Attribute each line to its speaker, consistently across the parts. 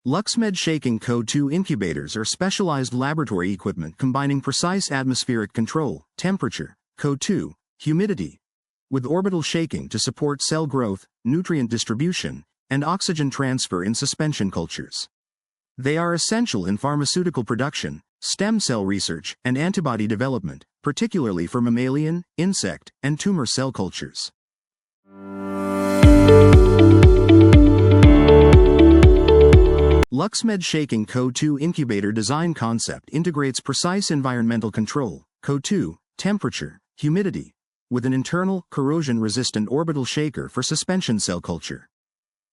Speaker 1: LuxMed shaking Co2 incubators are specialized laboratory equipment combining precise atmospheric control, temperature, Co2, humidity, with orbital shaking to support cell growth, nutrient distribution, and oxygen transfer in suspension cultures. They are essential in pharmaceutical production, stem cell research, and antibody development, particularly for mammalian, insect, and tumor cell cultures. LuxMed shaking Co2 incubator design concept integrates precise environmental control, Co2, temperature, humidity, with an internal, corrosion-resistant orbital shaker for suspension cell culture.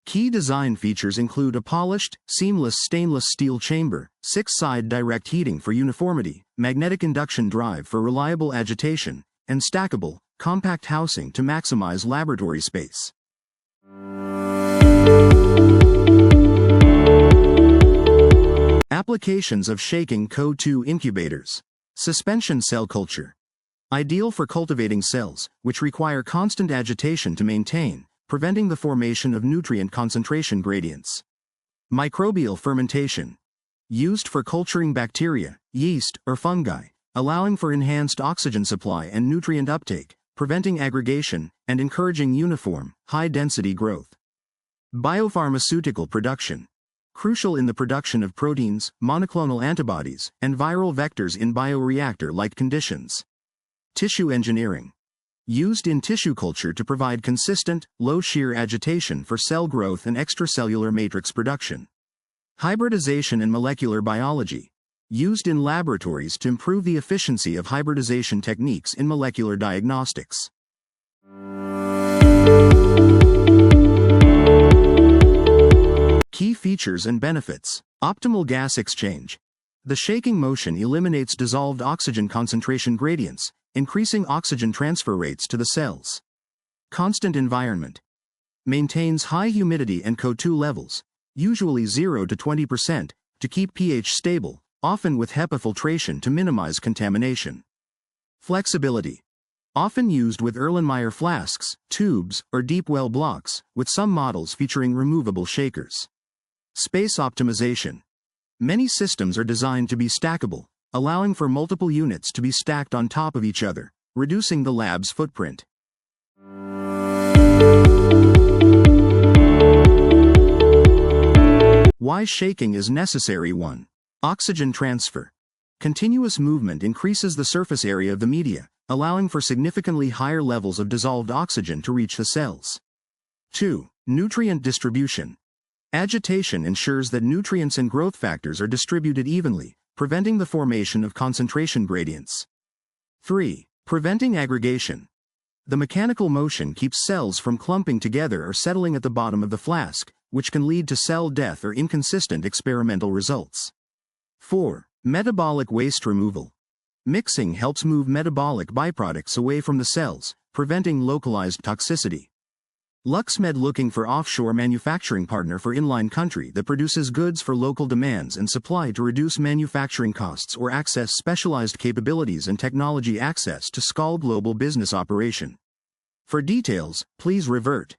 Speaker 1: Key design features include a polished, seamless stainless steel chamber, 6-side direct heating for uniformity, magnetic induction drive for reliable agitation, and stackable, compact housing to maximize laboratory space. Applications of shaking Co2 incubators. Suspension cell culture. Ideal for cultivating cells, which require constant agitation to maintain, preventing the formation of nutrient concentration gradients. Microbial fermentation. Used for culturing bacteria, yeast, or fungi, allowing for enhanced oxygen supply and nutrient uptake, preventing aggregation, and encouraging uniform, high-density growth. Biopharmaceutical production. Crucial in the production of proteins, monoclonal antibodies, and viral vectors in bioreactor-like conditions. Tissue engineering. Used in tissue culture to provide consistent, low-shear agitation for cell growth and extracellular matrix production. Hybridization and molecular biology. Used in laboratories to improve the efficiency of hybridization techniques in molecular diagnostics. Key features and benefits. Optimal gas exchange. The shaking motion eliminates dissolved oxygen concentration gradients, increasing oxygen transfer rates to the cells. Constant environment. Maintains high humidity and Co2 levels, usually 0 to 20%, to keep pH stable, often with HEPA filtration to minimize contamination. Flexibility. Often used with Erlenmeyer flasks, tubes, or deep well blocks, with some models featuring removable shakers. Space optimization. Many systems are designed to be stackable, allowing for multiple units to be stacked on top of each other, reducing the lab's footprint. Why shaking is necessary. 1. Oxygen transfer. Continuous movement increases the surface area of the media, allowing for significantly higher levels of dissolved oxygen to reach the cells. 2. Nutrient distribution. Agitation ensures that nutrients and growth factors are distributed evenly, preventing the formation of concentration gradients. 3. Preventing aggregation. The mechanical motion keeps cells from clumping together or settling at the bottom of the flask, which can lead to cell death or inconsistent experimental results. 4. Metabolic waste removal. Mixing helps move metabolic byproducts away from the cells, preventing localized toxicity. LuxMed looking for offshore manufacturing partner for inline country that produces goods for local demands and supply to reduce manufacturing costs or access specialized capabilities and technology access to scale global business operation. For details, please revert.